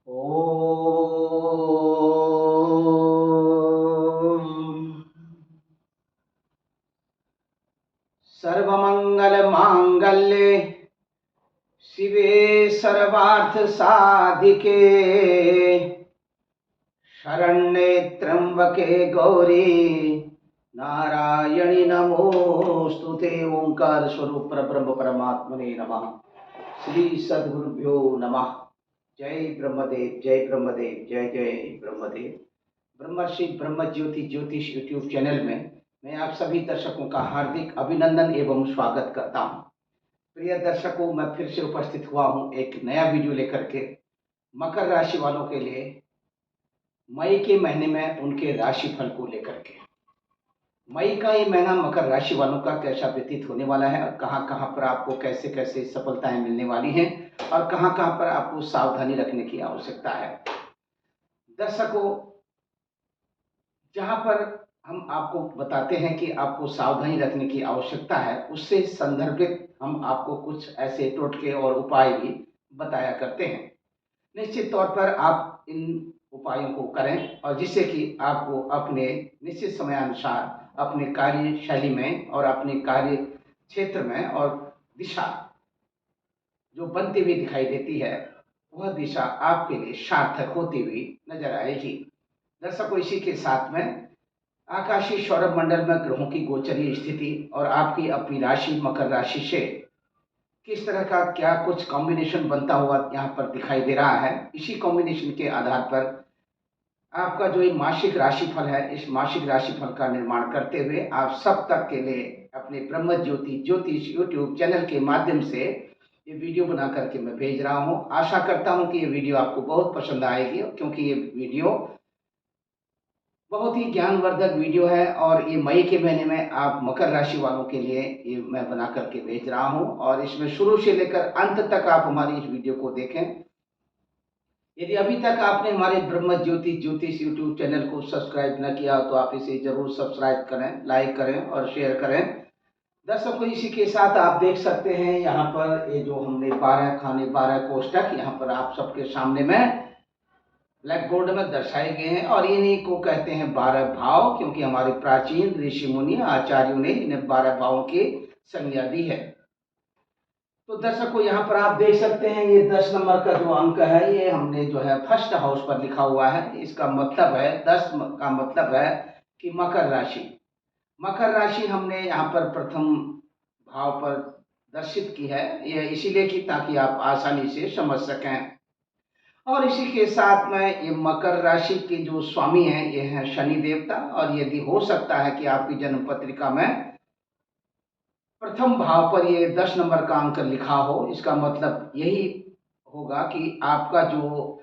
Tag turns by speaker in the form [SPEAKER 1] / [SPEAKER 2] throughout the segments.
[SPEAKER 1] ओम सर्वमंगल मांगल्ये शिवे सर्वार्थ साधिके शरण्ये त्र्यंबके गौरी नारायणी नमोस्तुते। ओंकार स्वरूप परब्रह्म परमात्मने नमः। श्री सद्गुरुभ्यो नमः। जय ब्रह्मदेव, जय ब्रह्मदेव, जय जय ब्रह्मदेव। ब्रह्मर्षि ब्रह्म ज्योति ज्योतिष यूट्यूब चैनल में मैं आप सभी दर्शकों का हार्दिक अभिनंदन एवं स्वागत करता हूं। प्रिय दर्शकों, मैं फिर से उपस्थित हुआ हूं एक नया वीडियो लेकर के मकर राशि वालों के लिए मई के महीने में उनके राशिफल को लेकर के। मई का ये महीना मकर राशि वालों का कैसा व्यतीत होने वाला है और कहां कहां पर आपको कैसे कैसे सफलताएं मिलने वाली हैं और कहां कहां पर आपको सावधानी रखने की आवश्यकता है। दर्शकों, जहां पर हम आपको बताते हैं कि आपको सावधानी रखने की आवश्यकता है, उससे संदर्भित हम आपको कुछ ऐसे टोटके और उपाय भी बताया करते हैं। निश्चित तौर पर आप इन उपायों को करें और जिससे कि आपको अपने निश्चित समयानुसार अपने कार्यशैली में और अपने कार्य क्षेत्र में और दिशा जो बनती हुई दिखाई देती है, वह दिशा आपके लिए सार्थक होती हुई नजर आएगी। दर्शकों, इसी के साथ में आकाशीय सौरभ मंडल में ग्रहों की गोचरीय स्थिति और आपकी अपनी राशि मकर राशि से किस तरह का क्या कुछ कॉम्बिनेशन बनता हुआ यहाँ पर दिखाई दे रहा है, इसी कॉम्बिनेशन के आधार पर आपका जो ये मासिक राशिफल है, इस मासिक राशिफल का निर्माण करते हुए आप सब तक के लिए अपने ब्रह्म ज्योति ज्योतिष यूट्यूब चैनल के माध्यम से ये वीडियो बना करके मैं भेज रहा हूँ। आशा करता हूँ कि ये वीडियो आपको बहुत पसंद आएगी, क्योंकि ये वीडियो बहुत ही ज्ञानवर्धक वीडियो है और ये मई के महीने में आप मकर राशि वालों के लिए ये मैं बना करके भेज रहा हूँ और इसमें शुरू से लेकर अंत तक आप हमारी इस वीडियो को देखें। यदि अभी तक आपने हमारे ब्रह्म ज्योति ज्योतिष यूट्यूब चैनल को सब्सक्राइब न किया तो आप इसे जरूर सब्सक्राइब करें, लाइक करें और शेयर करें। दर्शकों, इसी के साथ आप देख सकते हैं यहाँ पर ये जो हमने 12 खाने 12 कोष्टक यहाँ पर आप सबके सामने में ब्लैक बोर्ड में दर्शाए गए हैं और इन्हीं को कहते हैं 12 भाव, क्योंकि हमारे प्राचीन ऋषि मुनि आचार्यों ने इन्हें 12 भावों की संज्ञा दी है। तो दर्शकों, यहाँ पर आप देख सकते हैं ये 10 नंबर का जो अंक है, ये हमने जो है फर्स्ट हाउस पर लिखा हुआ है। इसका मतलब है 10 का मतलब है कि मकर राशि। मकर राशि हमने यहाँ पर प्रथम भाव पर दर्शित की है, यह इसीलिए कि ताकि आप आसानी से समझ सकें। और इसी के साथ में ये मकर राशि के जो स्वामी हैं ये हैं शनि देवता, और यदि हो सकता है कि आपकी जन्म पत्रिका में प्रथम भाव पर ये 10 नंबर का अंक लिखा हो, इसका मतलब यही होगा कि आपका जो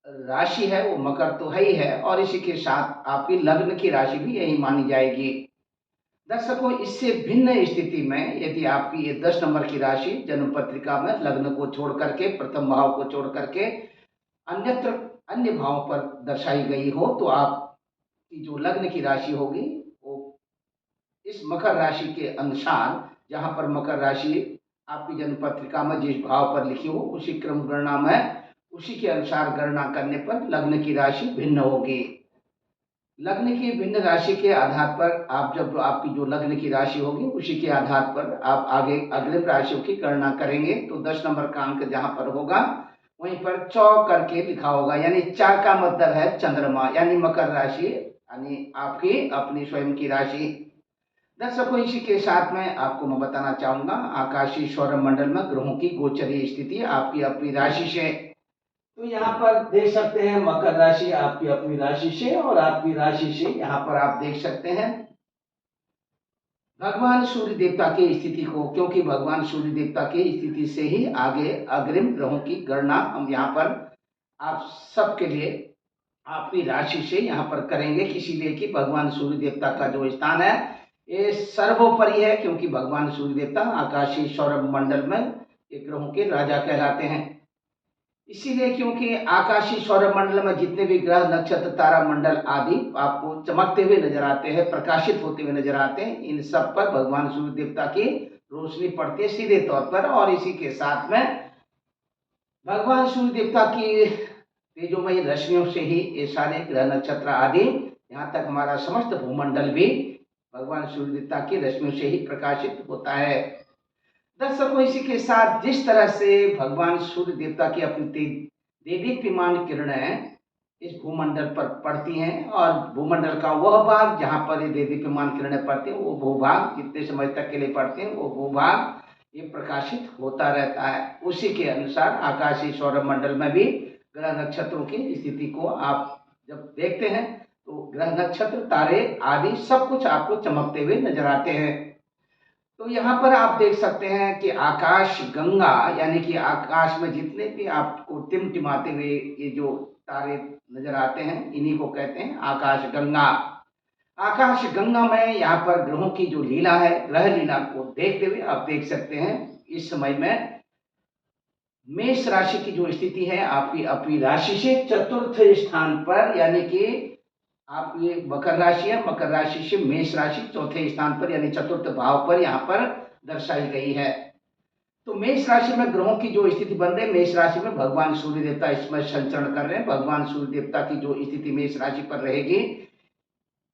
[SPEAKER 1] राशि है वो मकर तो है ही है और इसी के साथ आपकी लग्न की राशि भी यही मानी जाएगी। दर्शकों, इससे भिन्न स्थिति में यदि आपकी ये 10 नंबर की राशि जन्म पत्रिका में लग्न को छोड़ करके, प्रथम भाव को छोड़ करके अन्यत्र अन्य भाव पर दर्शाई गई हो, तो आपकी जो लग्न की राशि होगी वो इस मकर राशि के अनुसार, जहां पर मकर राशि आपकी जन्म पत्रिका में जिस भाव पर लिखी हो उसी क्रम गणना में उसी के अनुसार गणना करने पर लग्न की राशि भिन्न होगी। लग्न की भिन्न राशि के आधार पर आप जब आपकी जो लग्न की राशि होगी उसी के आधार पर आप आगे अग्रिम राशियों की गणना करेंगे, तो 10 नंबर का अंक जहां पर होगा वहीं पर चौ करके लिखा होगा, यानी चार का मतलब है चंद्रमा, यानी मकर राशि यानी आपकी अपनी स्वयं की राशि। दर्शकों, इसी के साथ में आपको मैं बताना चाहूंगा आकाशीय सौरभ मंडल में ग्रहों की गोचरीय स्थिति आपकी अपनी राशि से। तो यहाँ पर देख सकते हैं मकर राशि आपकी अपनी राशि से और आपकी राशि से यहाँ पर आप देख सकते हैं भगवान सूर्य देवता की स्थिति को, क्योंकि भगवान सूर्य देवता की स्थिति से ही आगे अग्रिम ग्रहों की गणना हम यहाँ पर आप सबके लिए आपकी राशि से यहाँ पर करेंगे, इसीलिए कि भगवान सूर्य देवता का जो स्थान है ये सर्वोपरि है, क्योंकि भगवान सूर्य देवता आकाशीय सौरभ मंडल में ये ग्रहों के राजा कहलाते हैं। इसीलिए क्योंकि आकाशीय सौरभ मंडल में जितने भी ग्रह नक्षत्र तारा मंडल आदि आपको चमकते हुए नजर आते हैं, प्रकाशित होते हुए नजर आते हैं, इन सब पर भगवान सूर्य देवता की रोशनी पड़ती है सीधे तौर पर। और इसी के साथ में भगवान सूर्य देवता की तेजोमयी रश्मियों से ही ये सारे ग्रह नक्षत्र आदि यहाँ तक हमारा समस्त भूमंडल भी भगवान सूर्य देवता की रश्मियों से ही प्रकाशित होता है। दर्शकों, इसी के साथ जिस तरह से भगवान सूर्य देवता की अपनी देदीप्यमान किरणें इस भूमंडल पर पड़ती हैं और भूमंडल का वह भाग जहाँ पर ये देदीप्यमान किरणें पड़ती हैं, वो भूभाग जितने समय तक के लिए पड़ते हैं वो भूभाग ये प्रकाशित होता रहता है। उसी के अनुसार आकाशीय सौरमंडल में भी ग्रह नक्षत्रों की स्थिति को आप जब देखते हैं तो ग्रह नक्षत्र तारे आदि सब कुछ आपको चमकते हुए नजर आते हैं। तो यहाँ पर आप देख सकते हैं कि आकाश गंगा यानी कि आकाश में जितने भी आपको टिमटिमाते हुए ये जो तारे नजर आते हैं इन्हीं को कहते हैं आकाश गंगा। आकाश गंगा में यहाँ पर ग्रहों की जो लीला है, ग्रह लीला को देखते हुए आप देख सकते हैं इस समय में मेष राशि की जो स्थिति है आपकी अपनी राशि से चतुर्थ स्थान पर, यानी कि आप ये मकर राशि है, मकर राशि से मेष राशि चौथे स्थान पर यानी चतुर्थ भाव पर यहाँ पर दर्शाई गई है। तो मेष राशि में ग्रहों की जो स्थिति बन रही है, मेष राशि में भगवान सूर्य देवता इसमें संचरण कर रहे हैं। भगवान सूर्य देवता की जो स्थिति मेष राशि पर रहेगी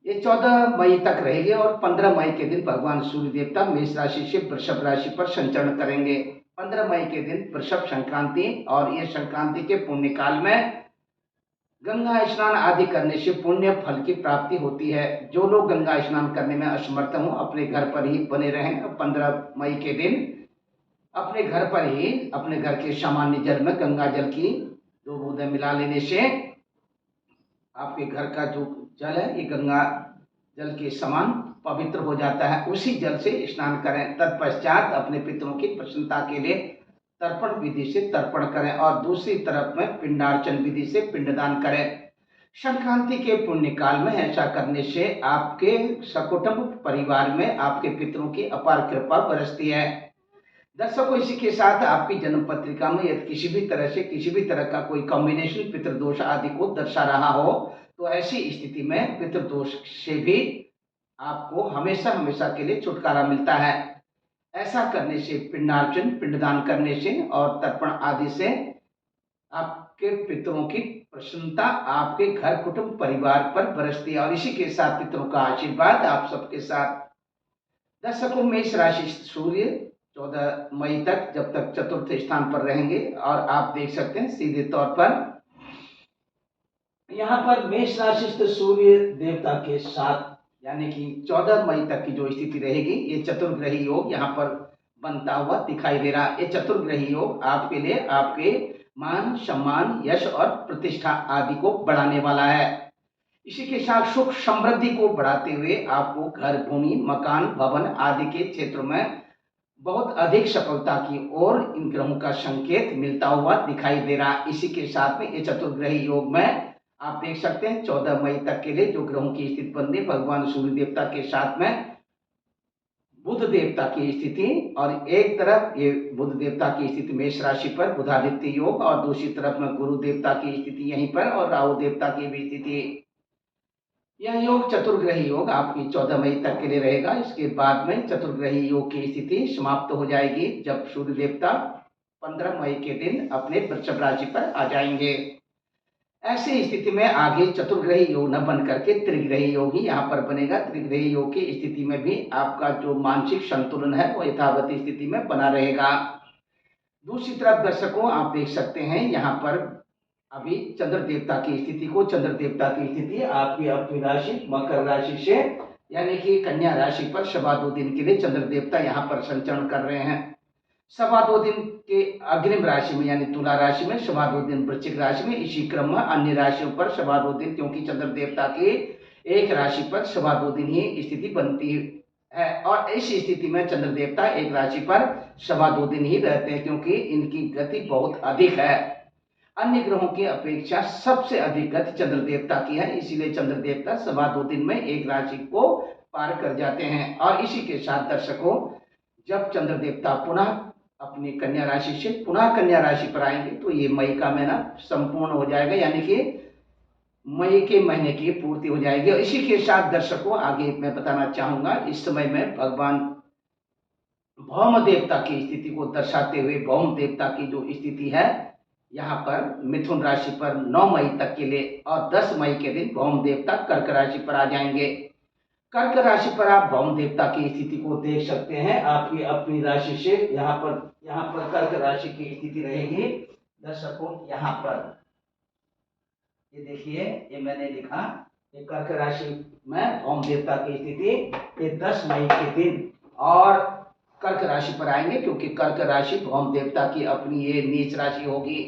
[SPEAKER 1] ये 14 मई तक रहेगी और 15 मई के दिन भगवान सूर्य देवता मेष राशि से वृषभ राशि पर संचरण करेंगे। 15 मई के दिन वृषभ संक्रांति, और ये संक्रांति के पुण्य काल में गंगा स्नान आदि करने से पुण्य फल की प्राप्ति होती है। जो लोग गंगा स्नान करने में असमर्थ हों अपने घर पर ही बने रहें। 15 मई के दिन अपने घर पर ही अपने घर के सामान्य जल में गंगा जल की 2 बूंदें मिला लेने से आपके घर का जो जल है ये गंगा जल के समान पवित्र हो जाता है। उसी जल से स्नान करें। तत्पश्चात अपने पितरों की प्रसन्नता के लिए तर्पण विधि से तर्पण करें और दूसरी तरफ में पिंडार्चन विधि से पिंडदान करें। संक्रांति के पुण्य काल में ऐसा करने से आपके सकुटुंब परिवार में आपके पितरों की अपार कृपा बरसती है। दर्शकों, इसी के साथ आपकी जन्म पत्रिका में यदि किसी भी तरह से किसी भी तरह का कोई कॉम्बिनेशन पितृदोष आदि को दर्शा रहा हो तो ऐसी स्थिति में पितृदोष से भी आपको हमेशा हमेशा के लिए छुटकारा मिलता है। ऐसा करने से पिंडार्चन पिंडदान करने से और तर्पण आदि से आपके पितरों की प्रसन्नता आपके घर कुटुंब परिवार पर बरसती है और इसी के साथ पितरों का आशीर्वाद आप सबके साथ। दर्शकों, मेष राशि सूर्य 14 मई तक जब तक चतुर्थ स्थान पर रहेंगे और आप देख सकते हैं सीधे तौर पर यहाँ पर मेष राशि सूर्य देवता के साथ यानी कि 14 मई तक की जो स्थिति रहेगी ये चतुर्ग्रही योग यहाँ पर बनता हुआ दिखाई दे रहा है। ये चतुर्ग्रही योग आपके लिए आपके मान सम्मान यश और प्रतिष्ठा आदि को बढ़ाने वाला है। इसी के साथ सुख समृद्धि को बढ़ाते हुए आपको घर भूमि मकान भवन आदि के क्षेत्रों में बहुत अधिक सफलता की ओर इन ग्रहों का संकेत मिलता हुआ दिखाई दे रहा है। इसी के साथ में ये चतुर्ग्रही योग में आप देख सकते हैं 14 मई तक के लिए जो ग्रहों की स्थिति बन रही है भगवान सूर्य देवता के साथ में बुध देवता की स्थिति, और एक तरफ ये बुध देवता की स्थिति मेष राशि पर बुधादित्य योग और दूसरी तरफ में गुरु देवता की स्थिति यहीं पर और राहु देवता की भी स्थिति। यह योग चतुर्ग्रही योग आपकी 14 मई तक के लिए रहेगा। इसके बाद में चतुर्ग्रही योग की स्थिति समाप्त हो जाएगी जब सूर्य देवता 15 मई के दिन अपने वृषभ राशि पर आ जाएंगे। ऐसी स्थिति में आगे चतुर्ग्रही योग न बन करके त्रिग्रही योग ही यहाँ पर बनेगा। त्रिग्रही योग की स्थिति में भी आपका जो मानसिक संतुलन है वो यथावत स्थिति में बना रहेगा। दूसरी तरफ दर्शकों आप देख सकते हैं यहाँ पर अभी चंद्र देवता की स्थिति को, चंद्र देवता की स्थिति आपकी अपनी राशि मकर राशि से यानी कि कन्या राशि पर 2.25 दिन के लिए चंद्र देवता यहाँ पर संचरण कर रहे हैं। 2.25 दिन के अग्रिम राशि में यानी तुला राशि में, 2.25 दिन वृश्चिक राशि में, इसी क्रम में अन्य राशियों पर 2.25 दिन, क्योंकि चंद्र देवता की एक राशि पर 2.25 दिन ही स्थिति बनती है और इस स्थिति में चंद्र देवता एक राशि पर 2.25 दिन ही रहते हैं क्योंकि इनकी गति बहुत अधिक है। अन्य ग्रहों की अपेक्षा सबसे अधिक गति चंद्र देवता की है, इसीलिए चंद्र देवता 2.25 दिन में एक राशि को पार कर जाते हैं। और इसी के साथ दर्शकों जब चंद्र देवता पुनः अपनी कन्या राशि से पुनः कन्या राशि पर आएंगे तो ये मई का महीना संपूर्ण हो जाएगा, यानी कि मई के महीने की पूर्ति हो जाएगी। और इसी के साथ दर्शकों आगे मैं बताना चाहूंगा इस समय में भगवान भौम देवता की स्थिति को दर्शाते हुए भौम देवता की जो स्थिति है यहाँ पर मिथुन राशि पर 9 मई तक के लिए और 10 मई के दिन भौम देवता कर्क राशि पर आ जाएंगे। कर्क राशि पर आप भौम देवता की स्थिति को देख सकते हैं। आपकी अपनी राशि से यहाँ पर कर्क राशि की स्थिति रहेगी दर्शकों। यहाँ पर ये देखिए, ये मैंने लिखा, ये कर्क राशि में भौम देवता की स्थिति ये 10 मई के दिन और कर्क राशि पर आएंगे, क्योंकि कर्क राशि भौम देवता की अपनी ये नीच राशि होगी।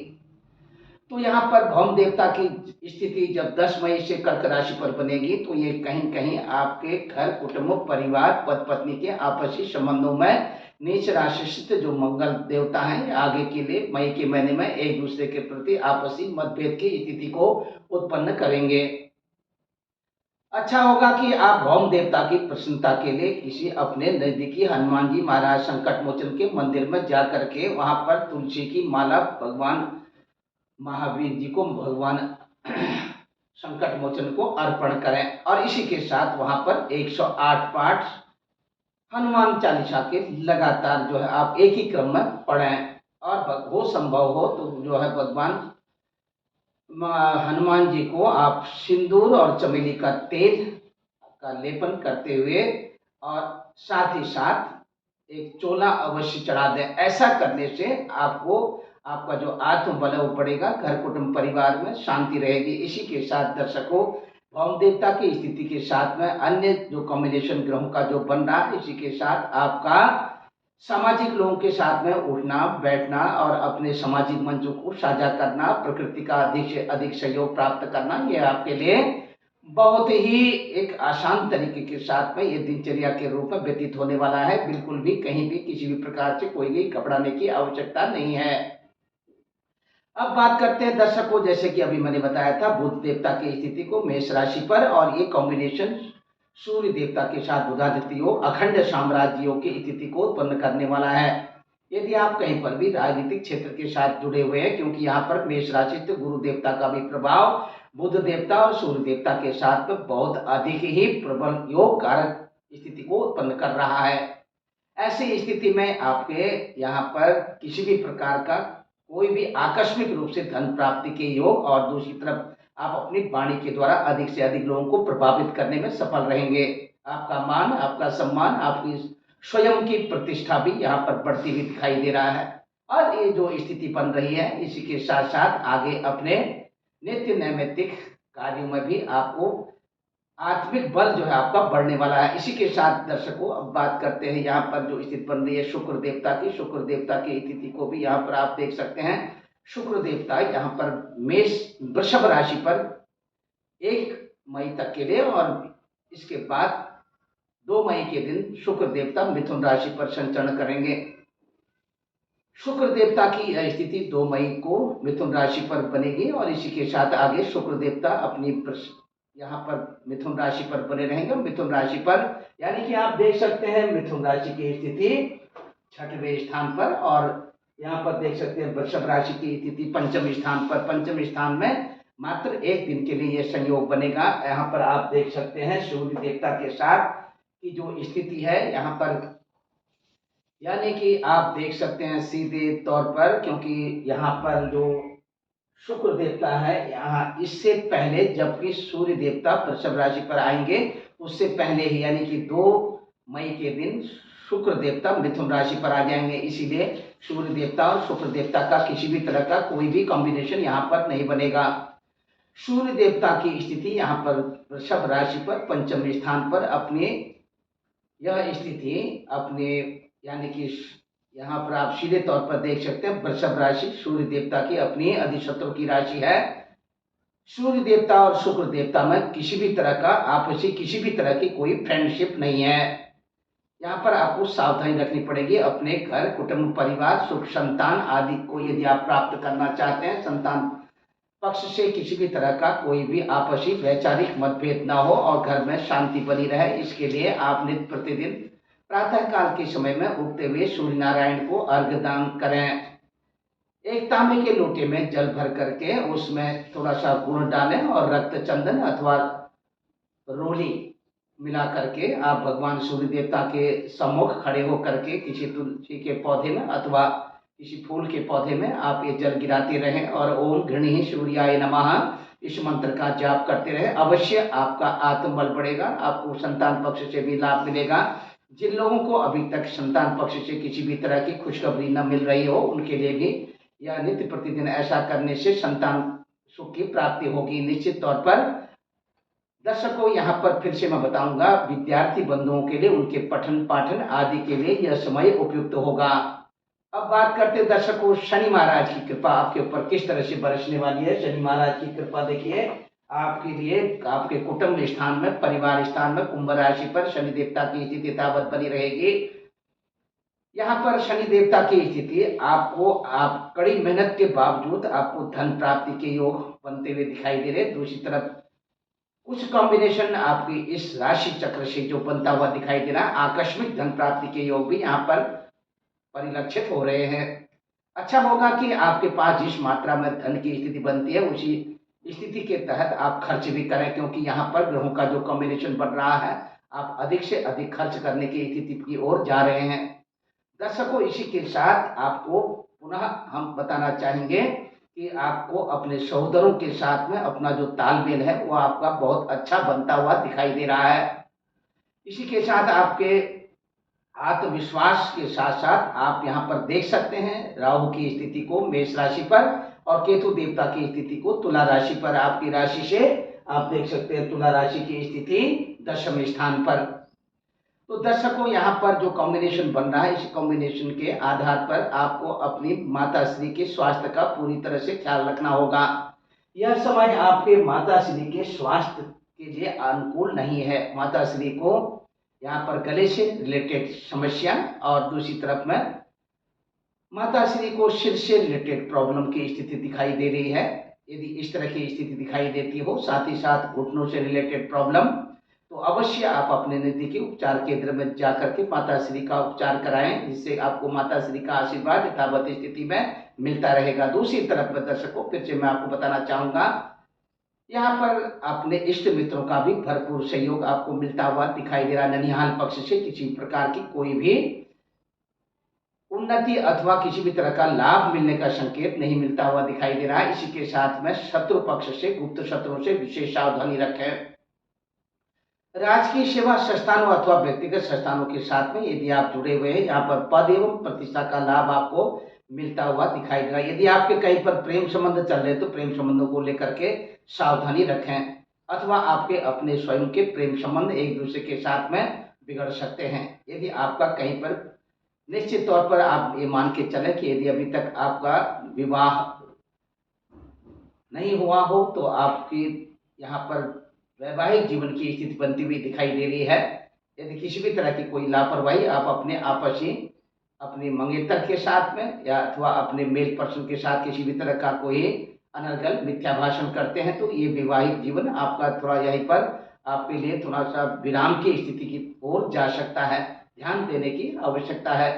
[SPEAKER 1] तो यहाँ पर भौम देवता की स्थिति जब 10 मई से कर्क राशि पर बनेगी तो ये कहीं कहीं आपके घर, कुटुंब, परिवार, पति पत्नी के आपसी संबंधों में नीच राशि स्थित जो मंगल देवता हैं आगे के लिए मई के महीने में एक दूसरे के प्रति आपसी मतभेद की स्थिति को उत्पन्न करेंगे। अच्छा होगा कि आप भौम देवता की प्रसन्नता के लिए किसी अपने नजदीकी हनुमान जी महाराज संकट मोचन के मंदिर में जा करके वहां पर तुलसी की माला भगवान महावीर जी को, भगवान संकट मोचन को अर्पण करें और इसी के साथ वहां पर 108 पाठ हनुमान चालीसा के लगातार जो है आप एक ही क्रम में पढ़ें और हो संभव हो तो जो है भगवान हनुमान जी को आप सिंदूर और चमेली का तेल का लेपन करते हुए और साथ ही साथ एक चोला अवश्य चढ़ा दें। ऐसा करने से आपको आपका जो आत्मबल है वो बढ़ेगा, घर कुटुंब परिवार में शांति रहेगी। इसी के साथ दर्शकों, भौम देवता की स्थिति के साथ में अन्य जो कॉम्बिनेशन ग्रहों का जो बन रहा है, इसी के साथ आपका सामाजिक लोगों के साथ में उठना बैठना और अपने सामाजिक मंचों को साझा करना, प्रकृति का अधिक से अधिक सहयोग प्राप्त करना, ये आपके लिए बहुत ही एक आसान तरीके के साथ में ये दिनचर्या के रूप में व्यतीत होने वाला है। बिल्कुल भी कहीं भी किसी भी प्रकार से कोई भी घबराने की आवश्यकता नहीं है। अब बात करते हैं दर्शकों, जैसे कि अभी मैंने बताया था बुध देवता की स्थिति को मेष राशि पर, और ये कॉम्बिनेशन सूर्य देवता के साथ बुधादित्य योग अखंड साम्राज्य योग की स्थिति को उत्पन्न करने वाला है। यदि आप कहीं पर भी राजनीतिक क्षेत्र के साथ जुड़े हुए हैं, क्योंकि यहाँ पर मेष राशि से गुरु देवता का भी प्रभाव बुध देवता और सूर्य देवता के साथ में बहुत अधिक ही प्रबल योग कारक स्थिति को उत्पन्न कर रहा है। ऐसी स्थिति में आपके यहाँ पर किसी भी प्रकार का कोई भी आकस्मिक रूप से धन प्राप्ति के योग और दूसरी तरफ आप अपनी वाणी के द्वारा अधिक से अधिक लोगों को प्रभावित करने में सफल रहेंगे। आपका मान, आपका सम्मान, आपकी स्वयं की प्रतिष्ठा भी यहाँ पर बढ़ती हुई दिखाई दे रहा है। और ये जो स्थिति बन रही है, इसी के साथ साथ आगे अपने नित्य नैमित्तिक कार्यों में भी आपको आत्मिक बल जो है आपका बढ़ने वाला है। इसी के साथ दर्शकों, अब बात करते हैं यहाँ पर जो स्थिति बन रही है शुक्र देवता की। शुक्र देवता की स्थिति को भी यहाँ पर आप देख सकते हैं। शुक्र देवता यहाँ पर मेष वृषभ राशि पर 1 मई तक के लिए और इसके बाद 2 मई के दिन शुक्र देवता मिथुन राशि पर संचरण करेंगे। शुक्र देवता की यह स्थिति 2 मई को मिथुन राशि पर बनेगी और इसी के साथ आगे शुक्र देवता अपनी यहाँ पर मिथुन राशि पर बने रहेंगे। मिथुन राशि पर यानी कि आप देख सकते हैं मिथुन राशि की स्थिति 6वें स्थान पर, और यहाँ पर देख सकते हैं वृषभ राशि की स्थिति 5वें स्थान पर। 5वें स्थान में मात्र एक दिन के लिए यह संयोग बनेगा। यहाँ पर आप देख सकते हैं सूर्य देवता के साथ की जो स्थिति है यहाँ पर, यानी कि आप देख सकते हैं सीधे तौर पर, क्योंकि यहाँ पर जो शुक्र देवता है यहाँ इससे पहले जबकि सूर्य देवता वृषभ राशि पर आएंगे उससे पहले ही यानी कि 2 मई के दिन शुक्र देवता मिथुन राशि पर आ जाएंगे। इसीलिए सूर्य देवता और शुक्र देवता का किसी भी तरह का कोई भी कॉम्बिनेशन यहाँ पर नहीं बनेगा। सूर्य देवता की स्थिति यहाँ पर वृषभ राशि पर 5वें स्थान पर अपने यह स्थिति अपने यानी कि यहाँ पर आप सीधे तौर पर देख सकते हैं वृषभ राशि सूर्य देवता की अपनी अधिशत्रु की राशि है। सूर्य देवता और शुक्र देवता में किसी भी तरह का आपसी किसी भी तरह की कोई फ्रेंडशिप नहीं है। यहाँ पर आपको सावधानी रखनी पड़ेगी। अपने घर, कुटुंब, परिवार, सुख, संतान आदि को यदि आप प्राप्त करना चाहते हैं, संतान पक्ष से किसी भी तरह का कोई भी आपसी वैचारिक मतभेद ना हो और घर में शांति बनी रहे, इसके लिए आप नित्य प्रतिदिन प्रातः काल के समय में उगते हुए सूर्य नारायण को अर्घ्य दान करें। एक तांबे के लोटे में जल भर करके उसमें थोड़ा सा गुड़ डालें और रक्त चंदन अथवा रोली मिला करके आप भगवान सूर्य देवता के सम्मुख खड़े हो करके किसी तुलसी के पौधे में अथवा किसी फूल के पौधे में आप ये जल गिराते रहें और ओम गृणीहि सूर्याय नमः इस मंत्र का जाप करते रहें। अवश्य आपका आत्मबल बढ़ेगा, आपको संतान पक्ष से भी लाभ मिलेगा। जिन लोगों को अभी तक संतान पक्ष से किसी भी तरह की खुशखबरी न मिल रही हो, उनके लिए भी यह नित्य प्रतिदिन ऐसा करने से संतान सुख की प्राप्ति होगी निश्चित तौर पर। दर्शकों, यहाँ पर फिर से मैं बताऊंगा, विद्यार्थी बंधुओं के लिए उनके पठन पाठन आदि के लिए यह समय उपयुक्त होगा। अब बात करते हैं दर्शकों, शनि महाराज की कृपा आपके ऊपर किस तरह से बरसने वाली है। शनि महाराज की कृपा देखिए आपके लिए, आपके कुटुंब स्थान में, परिवार स्थान में, कुंभ राशि पर शनि देवता की स्थिति यथावत बनी रहेगी। यहाँ पर शनि देवता की स्थिति आपको, आप कड़ी मेहनत के बावजूद आपको धन प्राप्ति के योग बनते हुए दिखाई दे रहे। दूसरी तरफ कुछ कॉम्बिनेशन आपकी इस राशि चक्र से जो बनता हुआ दिखाई दे रहा है, आकस्मिक धन प्राप्ति के योग भी यहाँ पर परिलक्षित हो रहे हैं। अच्छा होगा कि आपके पास जिस मात्रा में धन की स्थिति बनती है, उसी स्थिति के तहत आप खर्च भी करें, क्योंकि यहाँ पर ग्रहों का जो कॉम्बिनेशन बन रहा है, आप अधिक से अधिक खर्च करने की स्थिति की ओर जा रहे हैं। दर्शकों, इसी के साथ आपको पुनः हम बताना चाहेंगे कि आपको अपने सहोदरों के साथ में अपना जो तालमेल है वो आपका बहुत अच्छा बनता हुआ दिखाई दे रहा है। इसी के साथ आपके आत्मविश्वास के साथ साथ आप यहाँ पर देख सकते हैं राहु की स्थिति को मेष राशि पर और केतु देवता की स्थिति को तुला राशि पर। आपकी राशि से आप देख सकते हैं तुला राशि की स्थिति 10वें स्थान पर। तो दर्शकों, यहाँ पर जो कॉम्बिनेशन बन रहा है, इस कॉम्बिनेशन के आधार पर आपको अपनी माता श्री के स्वास्थ्य का पूरी तरह से ख्याल रखना होगा। यह समय आपके माता श्री के स्वास्थ्य के लिए अनुकूल नहीं है। माता श्री को यहाँ पर गले से रिलेटेड समस्या और दूसरी तरफ में माता श्री को सिर से रिलेटेड प्रॉब्लम की स्थिति दिखाई दे रही है। यदि इस तरह की स्थिति दिखाई देती हो, साथ ही साथ घुटनों से रिलेटेड प्रॉब्लम, तो अवश्य आप अपने नजदीकी उपचार केंद्र में जाकर के माता श्री का उपचार कराएं, जिससे आपको माता श्री का आशीर्वाद यथावत स्थिति में मिलता रहेगा। दूसरी तरफ में दर्शकों, फिर से मैं आपको बताना चाहूंगा, यहाँ पर अपने इष्ट मित्रों का भी भरपूर सहयोग आपको मिलता हुआ दिखाई दे रहा है। ननिहाल पक्ष से किसी प्रकार की कोई भी उन्नति अथवा किसी भी तरह का लाभ मिलने का संकेत नहीं मिलता हुआ दिखाई दे रहा है। इसी के साथ में शत्रु पक्ष से, गुप्त शत्रुओं से विशेष सावधानी रखें। राजकीय सेवा संस्थानों अथवा व्यक्तिगत संस्थानों के साथ में यदि आप जुड़े हुए हैं, यहाँ पर पद एवं प्रतिष्ठा का लाभ आपको मिलता हुआ दिखाई दे रहा है। यदि आपके कहीं पर प्रेम संबंध चल रहे, तो प्रेम संबंधों को लेकर के सावधानी रखें, अथवा आपके अपने स्वयं के प्रेम संबंध एक दूसरे के साथ में बिगड़ सकते हैं। यदि आपका कहीं पर, निश्चित तौर पर आप ये मान के चलें कि यदि अभी तक आपका विवाह नहीं हुआ हो, तो आपकी यहाँ पर वैवाहिक जीवन की स्थिति बनती हुई दिखाई दे रही है। यदि किसी भी तरह की कोई लापरवाही आप अपने आपसी, अपने मंगेतर के साथ में या अथवा अपने मेल पर्सन के साथ किसी भी तरह का कोई अनर्गल मिथ्या भाषण करते हैं, तो ये वैवाहिक जीवन आपका थोड़ा यहीं पर आपके लिए थोड़ा सा विराम की स्थिति की ओर जा सकता है। ध्यान देने की आवश्यकता है।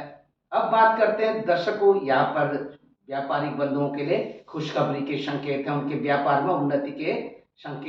[SPEAKER 1] अब बात करते हैं दर्शकों, यहाँ पर व्यापारिक बंधुओं के लिए खुशखबरी के संकेत हैं, उनके व्यापार में उन्नति के संकेत